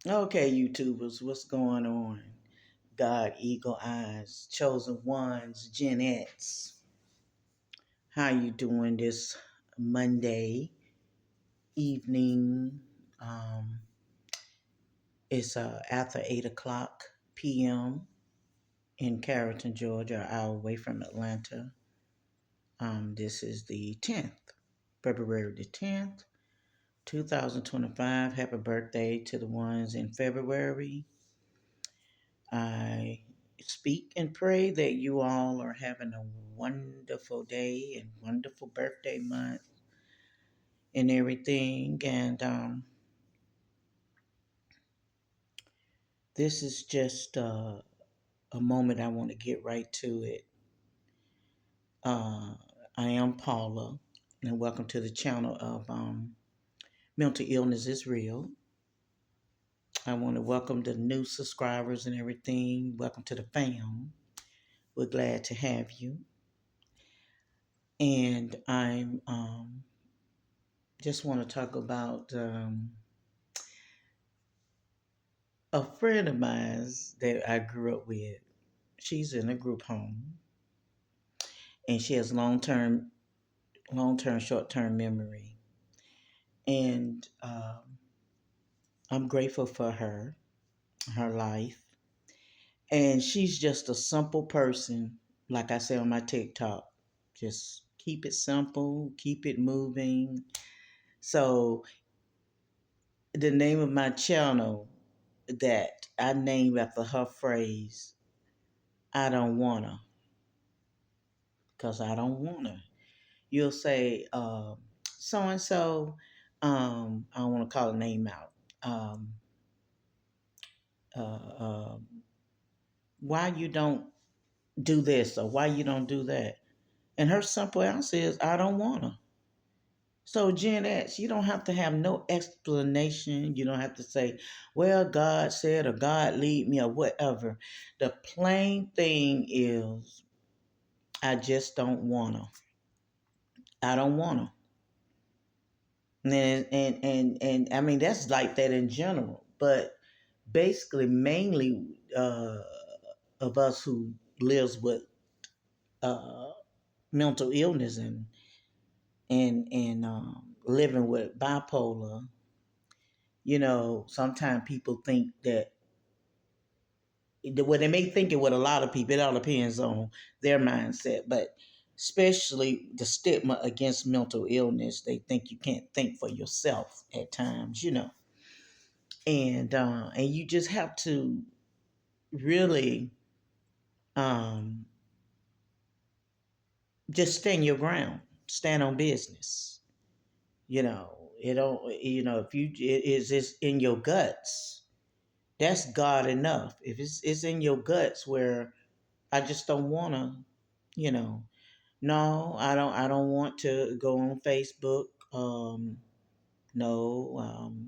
Okay, YouTubers, what's going on? God, Eagle Eyes, Chosen Ones, Gen X. How you doing this Monday evening? Um, it's after 8 o'clock p.m. in Carrollton, Georgia, an hour away from Atlanta. This is the 10th, February the 10th, 2025. Happy birthday to the ones in February. I speak and pray that you all are having a wonderful day and wonderful birthday month and everything. And this is just a moment I want to get right to it. Uh, I am Paula, and welcome to the channel of Mental Illness is Real. I want to welcome the new subscribers and everything. Welcome to the fam. We're glad to have you. And I'm just want to talk about a friend of mine that I grew up with. She's in a group home, and she has short term memory, and I'm grateful for her life, and she's just a simple person. Like I say on my TikTok, just keep it simple, keep it moving. So the name of my channel that I named after her phrase, I don't wanna, because I don't wanna. You'll say, so and so, I don't want to call a name out. Um, uh, uh, why you don't do this or why you don't do that? And her simple answer is, I don't want to. So Gen X, you don't have to have no explanation. You don't have to say, well, God said or God lead me or whatever. The plain thing is, I just don't want to. I don't want to. And I mean that's like that in general, but basically mainly uh, of us who lives with uh, mental illness and living with bipolar, sometimes people think that well, they may think it with a lot of people. It all depends on their mindset, but especially the stigma against mental illness, they think you can't think for yourself at times. And you just have to really um, just stand your ground, stand on business. It don't. If it is it's in your guts, that's God enough. If it's in your guts, where I just don't want to, you know, no, I don't want to go on Facebook. No,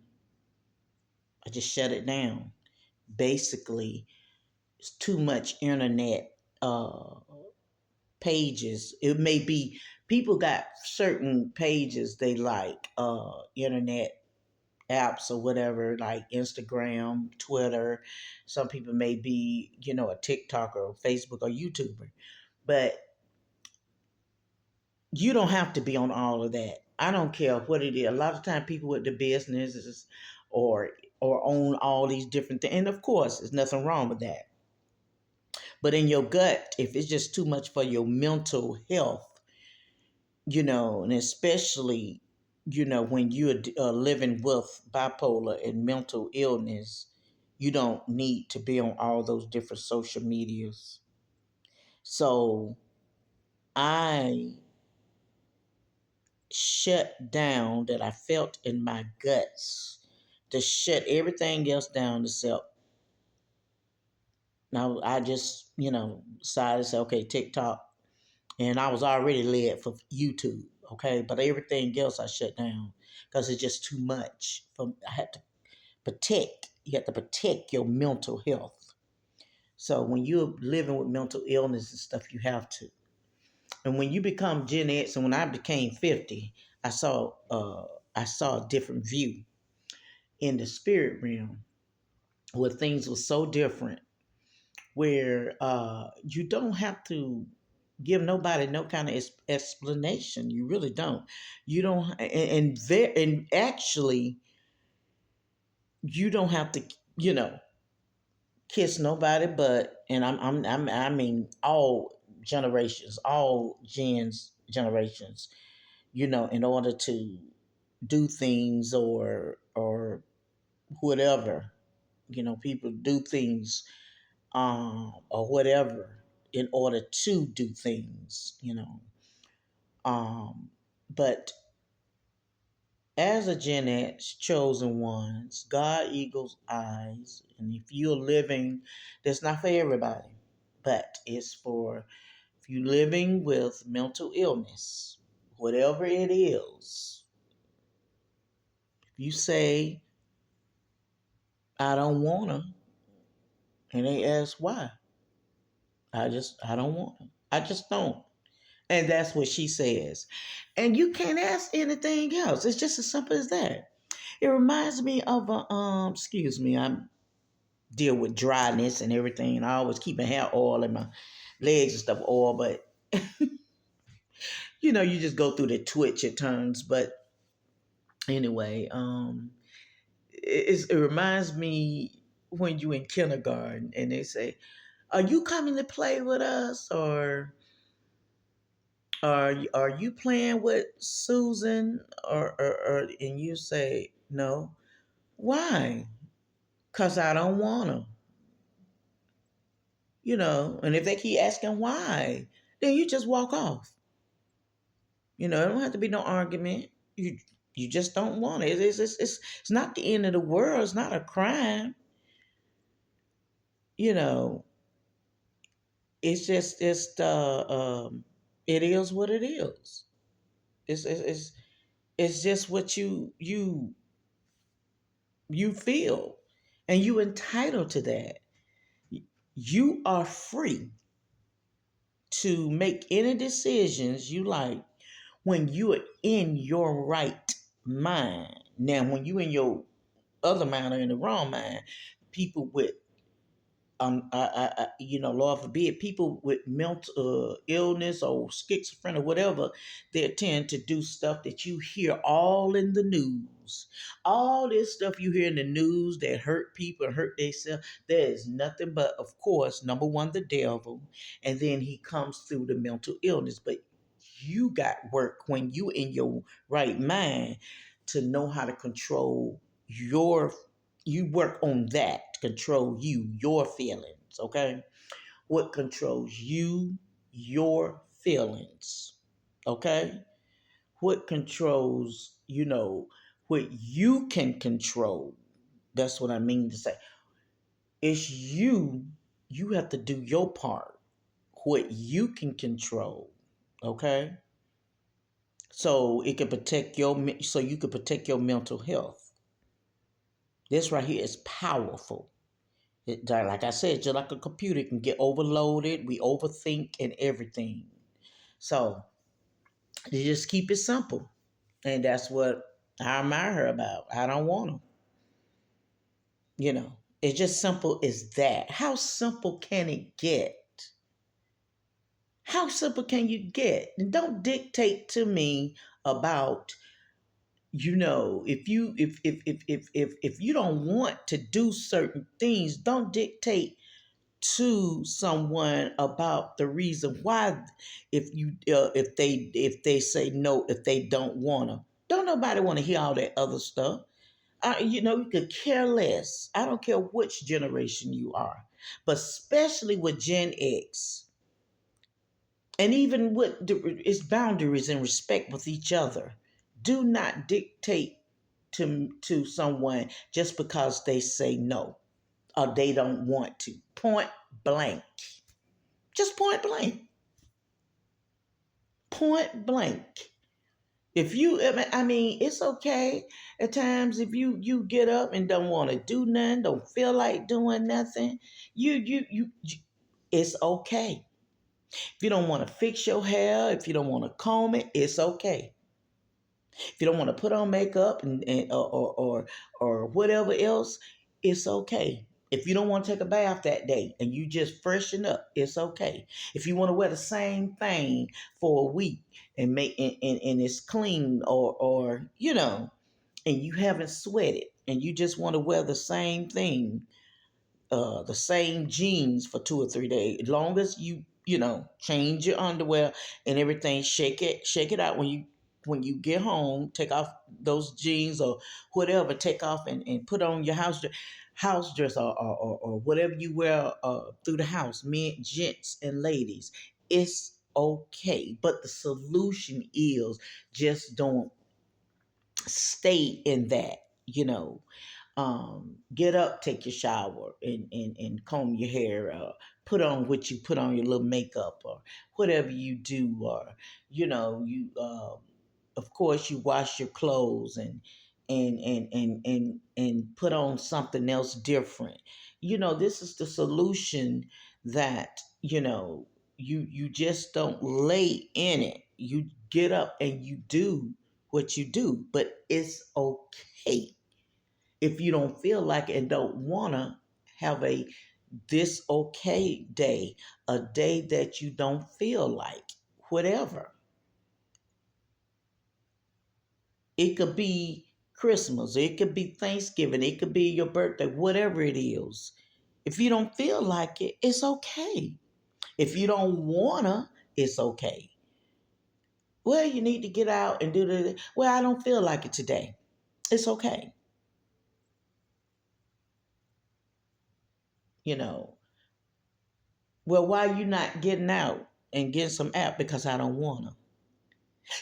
I just shut it down. Basically, it's too much internet pages. It may be people got certain pages they like, internet apps or whatever, like Instagram, Twitter. Some people may be, a TikToker or Facebook or YouTuber. But you don't have to be on all of that. I don't care what it is. A lot of time people with the businesses or own all these different things. And of course, there's nothing wrong with that. But in your gut, if it's just too much for your mental health, and especially, when you're living with bipolar and mental illness, you don't need to be on all those different social medias. So I shut down that I felt in my guts to shut everything else down except now I just, decided to say, okay, TikTok. And I was already led for YouTube, okay? But everything else I shut down because it's just too much. I had to you have to protect your mental health. So when you're living with mental illness and stuff, you have to. And when you become Gen X, and when I became 50, I saw I saw a different view in the spirit realm. where things were so different, where you don't have to give nobody no kind of explanation. You really don't. You don't, and actually, you don't have to, you know, kiss nobody. But and I mean all generations, all generations. You know, in order to do things or whatever, you know, people do things or whatever in order to do things, you know. But as a Gen X chosen ones, God eagles eyes, and if you're living, that's not for everybody, but it's for if you're living with mental illness, whatever it is. If you say, I don't wanna, and they ask why, I don't wanna. I just don't. And that's what she says. And you can't ask anything else. It's just as simple as that. It reminds me of a excuse me, I deal with dryness and everything, and I always keep my hair oil and my legs and stuff oil, but you know, you just go through the twitch at times. But anyway, it reminds me when you in kindergarten and they say, are you coming to play with us, or are you playing with Susan, or and you say no? Why? Cause I don't want to. You know, and if they keep asking why, then you just walk off. You know, it don't have to be no argument. You just don't want it. It's not the end of the world. It's not a crime. You know, it is what it is. It's just what you feel, and you entitled to that. You are free to make any decisions you like when you are in your right mind. Now, when you in your other mind or in the wrong mind, people with you know, Lord forbid, people with mental illness or schizophrenia or whatever, they tend to do stuff that you hear all in the news. All this stuff you hear in the news that hurt people and hurt themselves, there is nothing but, of course, number one, the devil, and then he comes through the mental illness. But you got work when you in your right mind to know how to control your you work on that to control your feelings, okay? What controls you, your feelings, okay? What controls, you know, what you can control. That's what I mean to say. It's you have to do your part, what you can control, okay? So it can protect so you can protect your mental health. This right here is powerful. Like I said, just like a computer, it can get overloaded. We overthink and everything. So you just keep it simple. And that's what I admire her about. I don't want them. You know, it's just simple as that. How simple can it get? How simple can you get? And don't dictate to me about, you know, if you don't want to do certain things, don't dictate to someone about the reason why. If they say no, if they don't want to, don't nobody want to hear all that other stuff. You know, you could care less. I don't care which generation you are, but especially with Gen X, and even with its boundaries and respect with each other. Do not dictate to someone just because they say no or they don't want to. Point blank. Just point blank. Point blank. If you, I mean, it's okay at times if you get up and don't want to do nothing, don't feel like doing nothing. You it's okay. If you don't want to fix your hair, if you don't want to comb it, it's okay. If you don't want to put on makeup and or whatever else, it's okay. If you don't want to take a bath that day and you just freshen up, it's okay. If you want to wear the same thing for a week and and it's clean, or and you haven't sweated and you just want to wear the same thing, the same jeans for 2 or 3 days. As long as change your underwear and everything, shake it out when you get home. Take off those jeans or whatever. Take off and put on your house dress, or whatever you wear through the house. Men, gents, and ladies, it's okay. But the solution is just don't stay in that. You know, get up, take your shower, and comb your hair, put on what you put on, your little makeup, or whatever you do, or you of course you wash your clothes and put on something else different. This is the solution that you just don't lay in it. You get up and you do what you do, but it's okay if you don't feel like it and don't want to have a this okay day, a day that you don't feel like, whatever. It could be Christmas, it could be Thanksgiving, it could be your birthday, whatever it is. If you don't feel like it, it's okay. If you don't wanna, it's okay. Well, you need to get out and do the, well, I don't feel like it today. It's okay. You know, well, why you not getting out and getting some app? Because I don't wanna.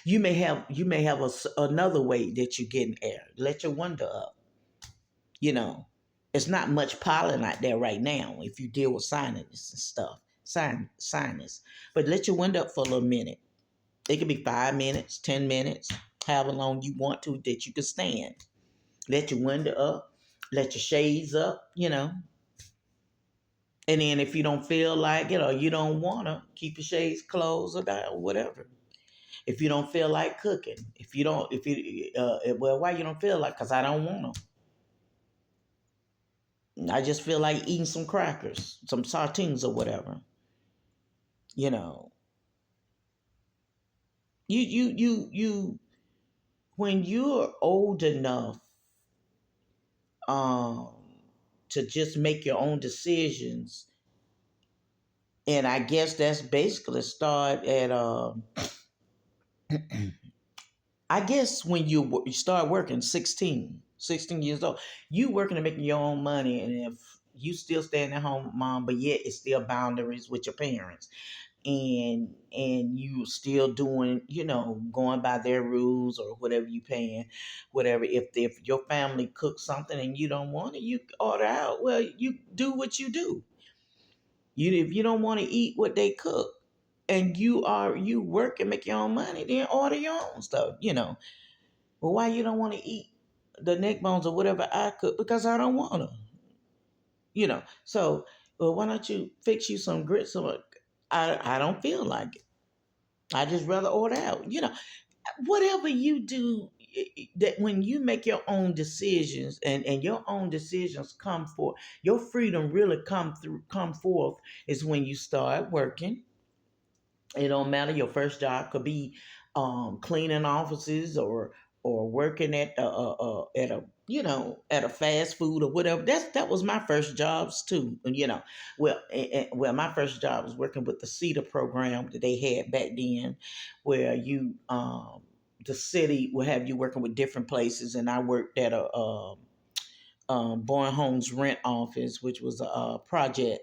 You may have another way that you get in air. Let your window up. You know, it's not much pollen out there right now if you deal with sinus and stuff. Sinus. But let your window up for a little minute. It could be 5 minutes, 10 minutes, however long you want to that you can stand. Let your window up, let your shades up. And then if you don't feel like it or you don't wanna, keep your shades closed or down, whatever. If you don't feel like cooking, well, why you don't feel like? Because I don't want to. I just feel like eating some crackers, some sardines or whatever. You know, you. When you're old enough, um, to just make your own decisions, and I guess that's basically start at I guess when you start working 16 years old, you working and making your own money, and if you still staying at home, mom, but yet it's still boundaries with your parents, and you still doing, going by their rules or whatever you paying, whatever. If your family cooks something and you don't want it, you order out. Well, you do what you do. If you don't want to eat what they cook, and you work and make your own money, then order your own stuff. Well, why you don't want to eat the neck bones or whatever I cook? Because I don't want to. So, well, why don't you fix you some grits? Or I don't feel like it. I just rather order out. Whatever you do, that when you make your own decisions, and your own decisions come forth, your freedom really come forth is when you start working. It don't matter. Your first job could be cleaning offices, or working at a at a fast food or whatever. That was my first jobs too. And well, my first job was working with the CETA program that they had back then, where the city will have you working with different places, and I worked at a Boyne Homes rent office, which was a project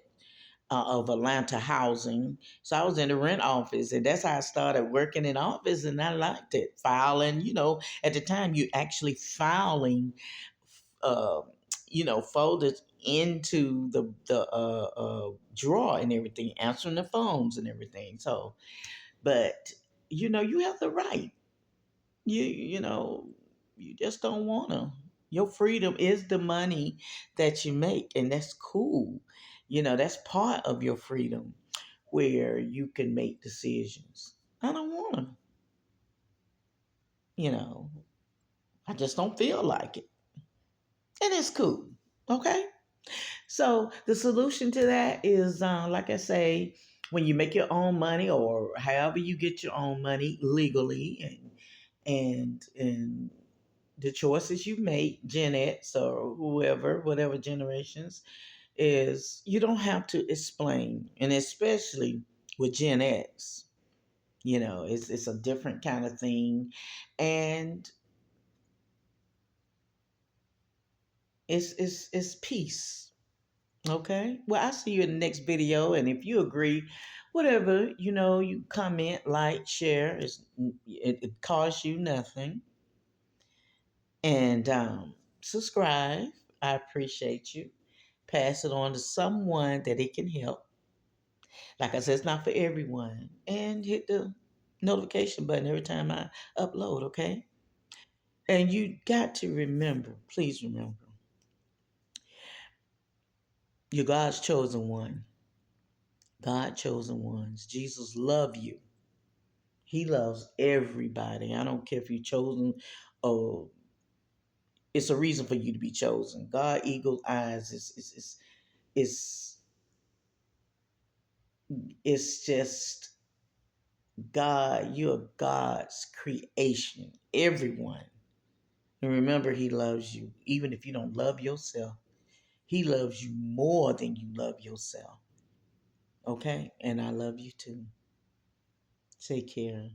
of Atlanta housing. So I was in the rent office, and that's how I started working in office, and I liked it. Filing, at the time you actually filing, uh, folders into the drawer and everything, answering the phones and everything. So, but you have the right. You just don't want to. Your freedom is the money that you make, and that's cool. That's part of your freedom, where you can make decisions. I don't want to. you know I just don't feel like it, and it's cool. Okay. So the solution to that is, like I say, when you make your own money or however you get your own money legally, and the choices you make, Gen X or whoever, whatever generations, is you don't have to explain, and especially with Gen X, it's a different kind of thing, and it's peace. Okay. Well, I'll see you in the next video. And if you agree, whatever, you comment, like, share. It costs you nothing. And subscribe. I appreciate you. Pass it on to someone that it can help. Like I said, it's not for everyone. And hit the notification button every time I upload, okay? And you got to remember, please remember, you're God's chosen one. God chosen ones. Jesus love you. He loves everybody. I don't care if you're chosen or it's a reason for you to be chosen. God eagle eyes is it's just God. You're God's creation. Everyone. And remember, he loves you. Even if you don't love yourself, he loves you more than you love yourself. Okay? And I love you too. Take care.